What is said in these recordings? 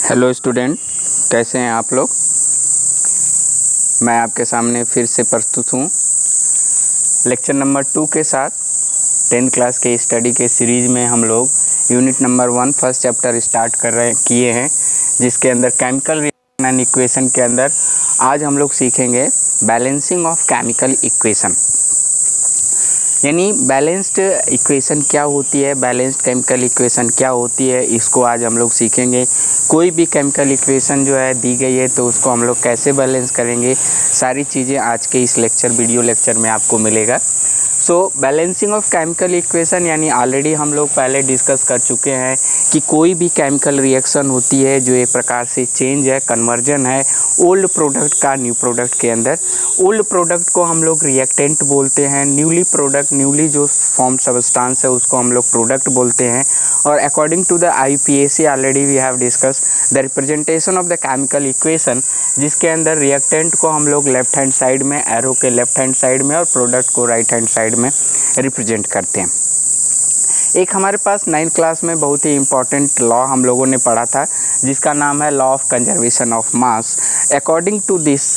Hello student, कैसे हैं आप लोग। मैं आपके सामने फिर से प्रस्तुत हूँ लेक्चर नंबर 2 के साथ। 10th क्लास के स्टडी के सीरीज़ में हम लोग unit number 1 first chapter start किए हैं, जिसके अंदर केमिकल रिएक्शन एंड इक्वेशन के अंदर आज हम लोग सीखेंगे बैलेंसिंग ऑफ केमिकल इक्वेशन। यानी बैलेंस्ड इक्वेशन क्या होती है, बैलेंस्ड केमिकल इक्वेशन क्या होती है, इसको आज हम लोग सीखेंगे। कोई भी केमिकल इक्वेशन जो है दी गई है तो उसको हम लोग कैसे बैलेंस करेंगे, सारी चीज़ें आज के इस वीडियो लेक्चर में आपको मिलेगा। सो बैलेंसिंग ऑफ केमिकल इक्वेशन यानी ऑलरेडी हम लोग पहले डिस्कस कर चुके हैं कि कोई भी केमिकल रिएक्शन होती है जो एक प्रकार से चेंज है, कन्वर्जन है ओल्ड प्रोडक्ट का न्यू प्रोडक्ट के अंदर। ओल्ड प्रोडक्ट को हम लोग रिएक्टेंट बोलते हैं, न्यूली जो फॉर्म सब्सटेंस है उसको हम लोग प्रोडक्ट बोलते हैं। और according to the IUPAC already we have discuss the representation of the chemical equation, जिसके अंदर रिएक्टेंट को हम लोग लेफ्ट हैंड साइड में, एरो के लेफ्ट हैंड साइड में, और प्रोडक्ट को राइट हैंड साइड में रिप्रेजेंट करते हैं। एक हमारे पास 9th क्लास में बहुत ही इंपॉर्टेंट लॉ हम लोगों ने पढ़ा था, जिसका नाम है law of conservation of mass. According to this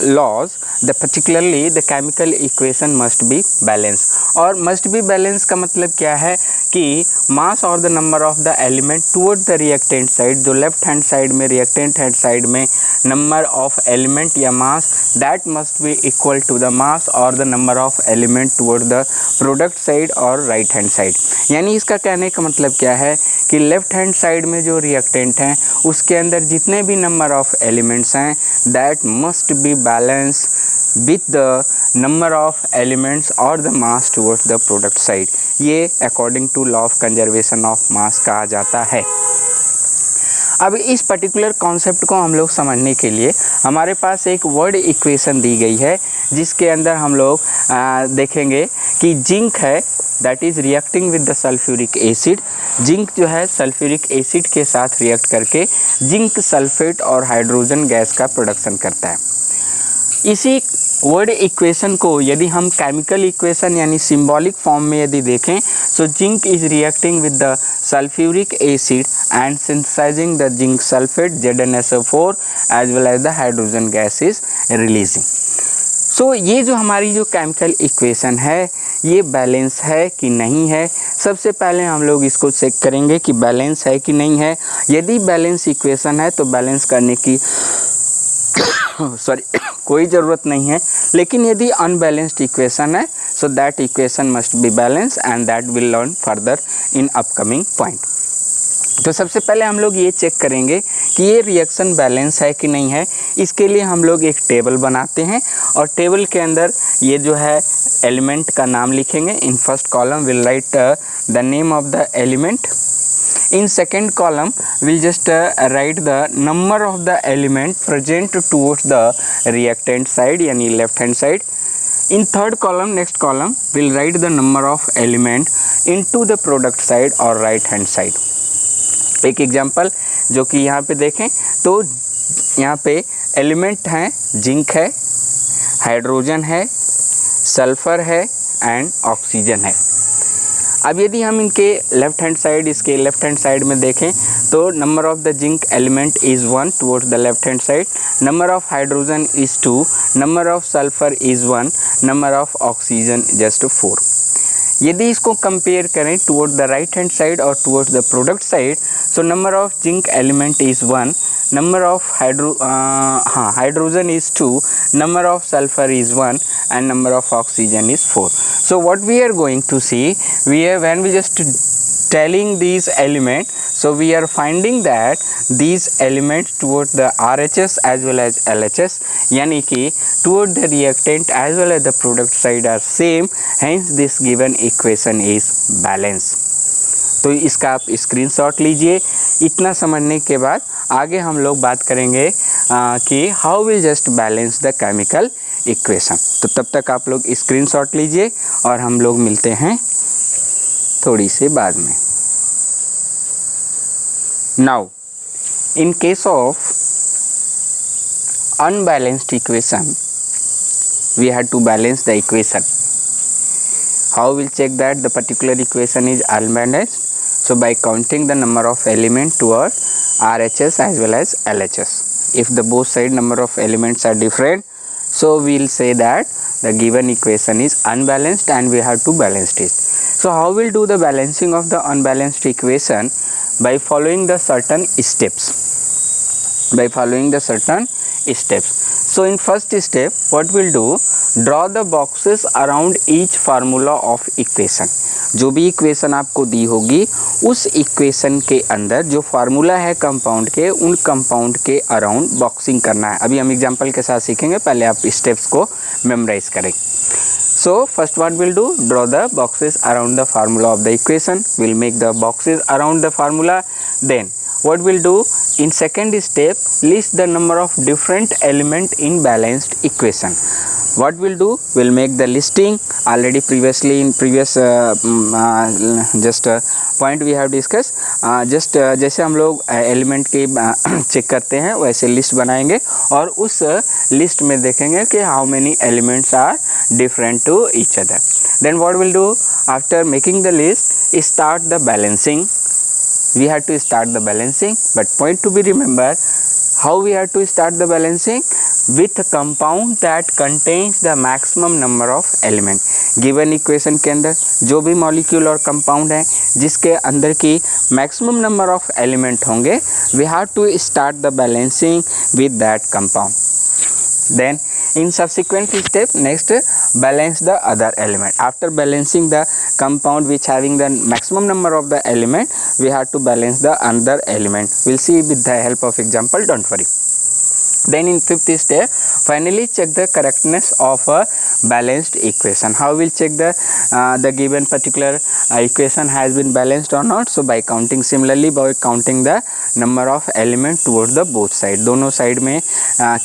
laws the particularly the chemical equation must be balance. और मस्ट बी बैलेंस का मतलब क्या है कि मास और the number of the element toward the reactant side, जो लेफ्ट हैंड साइड में reactant hand side में नंबर ऑफ एलिमेंट या mass, that must be equal to the mass और the number of element toward the product side और right hand side. यानी इसका कहने का मतलब क्या है कि लेफ्ट हैंड साइड में जो रिएक्टेंट हैं उसके अंदर जितने भी नंबर ऑफ एलिमेंट्स हैं that must be balance with the number of elements और the mass towards the product side. ये according to law of conservation of mass कहा जाता है। अब इस पर्टिकुलर कॉन्सेप्ट को हम लोग समझने के लिए हमारे पास एक वर्ड इक्वेशन दी गई है, जिसके अंदर हम लोग देखेंगे कि जिंक है that is reacting with the sulphuric acid. Zinc जो है सल्फ्यूरिक एसिड के साथ रिएक्ट करके जिंक सल्फेट और हाइड्रोजन गैस का प्रोडक्शन करता है। इसी वर्ड इक्वेशन को यदि हम केमिकल इक्वेशन यानी सिंबॉलिक फॉर्म में यदि देखें, so zinc is reacting with the sulphuric acid and synthesising the zinc sulphate ZnSO4 as well as the hydrogen gas is releasing. So ये जो हमारी जो केमिकल इक्वेशन है ये बैलेंस है कि नहीं है। सबसे पहले हम लोग इसको चेक करेंगे कि बैलेंस है कि नहीं है। यदि बैलेंस इक्वेशन है तो बैलेंस करने की कोई ज़रूरत नहीं है, लेकिन यदि अनबैलेंस्ड इक्वेशन है so that equation must be balance and that will learn further in upcoming point. तो सबसे पहले हम लोग ये चेक करेंगे कि ये रिएक्शन बैलेंस है कि नहीं है। इसके लिए हम लोग एक टेबल बनाते हैं और टेबल के अंदर ये जो है एलिमेंट का नाम लिखेंगे। In first column will write the name of the element. In second column we'll just write the number of the element present towards the reactant side यानी left hand side. In third column, next column we'll write the number of element into the product side or right hand side. एक example जो कि यहाँ पे देखें तो यहाँ पे एलिमेंट हैं, जिंक है, हाइड्रोजन है, सल्फर है एंड ऑक्सीजन है। अब यदि हम इनके लेफ्ट हैंड साइड, इसके लेफ्ट हैंड साइड में देखें तो number of the zinc element is 1 towards the left hand side, number of hydrogen is 2, number of sulphur is 1, number of oxygen just 4। यदि इसको कंपेयर करें toward the right hand side और towards the product side, so number of zinc element is 1, number of hydrogen is 2, number of sulfur is 1 and number of oxygen is 4. So what we are going to see, when we just telling these elements, so we are finding that these elements toward the RHS as well as LHS यानी कि toward the reactant as well as the product side are same, hence this given equation is balance. तो इसका आप screenshot लीजिए। इतना समझने के बाद आगे हम लोग बात करेंगे कि how will just balance the chemical equation. तो तब तक आप लोग स्क्रीनशॉट लीजिए और हम लोग मिलते हैं थोड़ी सी बाद में। Now in case of unbalanced equation we have to balance the equation. How we'll check that the particular equation is unbalanced? So by counting the number of element toward RHS as well as LHS, if the both side number of elements are different, so we will say that the given equation is unbalanced and we have to balance it. So how we'll do the balancing of the unbalanced equation? By following the certain steps. So in first step, what we'll do, draw the boxes around each formula of equation. जो भी equation आपको दी होगी उस equation के अंदर जो formula है compound के, उन कंपाउंड के अराउंड बॉक्सिंग करना है. अभी हम एग्जांपल के साथ सीखेंगे, पहले आप स्टेप्स को मेमोराइज करें. So first what we'll do, draw the boxes around the formula of the equation. We'll make the boxes around the formula. Then what we'll do, in second step, list the number of different element in balanced equation. What we'll do, we'll make the listing. Already previously in previous point we have discussed. जैसे हम लोग element के check करते हैं वैसे list बनाएंगे और उस लिस्ट में देखेंगे कि how many elements are different to each other. Then what we'll do, after making the list, start the balancing. We have to start the balancing, but point to be remember, how we have to start the balancing? With a compound that contains the maximum number of element. Given equation के अंदर जो भी molecule और compound है जिसके अंदर की maximum number of element होंगे, we have to start the balancing with that compound. Then in subsequent step, next balance the other element. After balancing the compound which having the maximum number of the element, we have to balance the another element. We'll see with the help of example, don't worry. Then in fifth step, finally check the correctness of a balanced equation. How we'll check the given particular equation has been balanced or not? So by counting, similarly by counting the number of element towards the both side. दोनों side में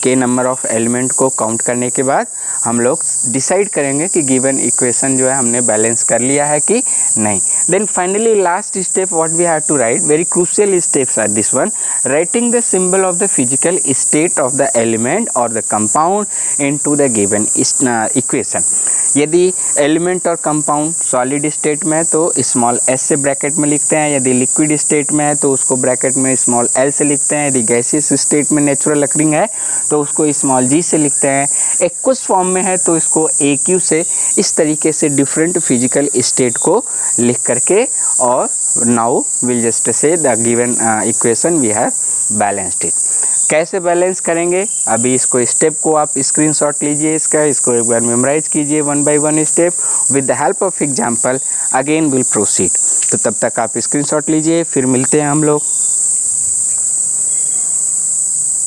के number of element को count करने के बाद हम लोग decide करेंगे कि गिवन इक्वेशन जो है हमने बैलेंस कर लिया है कि नहीं. Then finally last step what we have to write, very crucial steps are this one, writing the symbol of the physical state of the element or the compound into the given equation. यदि element और compound solid state में है तो small S से bracket में लिखते हैं, यदि लिक्विड स्टेट में है तो उसको ब्रैकेट में स्मॉल एल से लिखते हैं, यदि गैसियस स्टेट में नेचुरल अकरिंग है तो उसको स्मॉल जी से लिखते हैं, एक्वस फॉर्म में है तो इसको ए क्यू से. इस तरीके से डिफरेंट फिजिकल स्टेट को लिख करके और now will just see the given equation we have balanced it. कैसे बैलेंस करेंगे, अभी इसको स्टेप को आप स्क्रीनशॉट लीजिए, इसको एक बार मेमोराइज कीजिए one by one step with the help of example. Again will proceed. तो तब तक आप स्क्रीनशॉट लीजिए, फिर मिलते हैं हम लोग.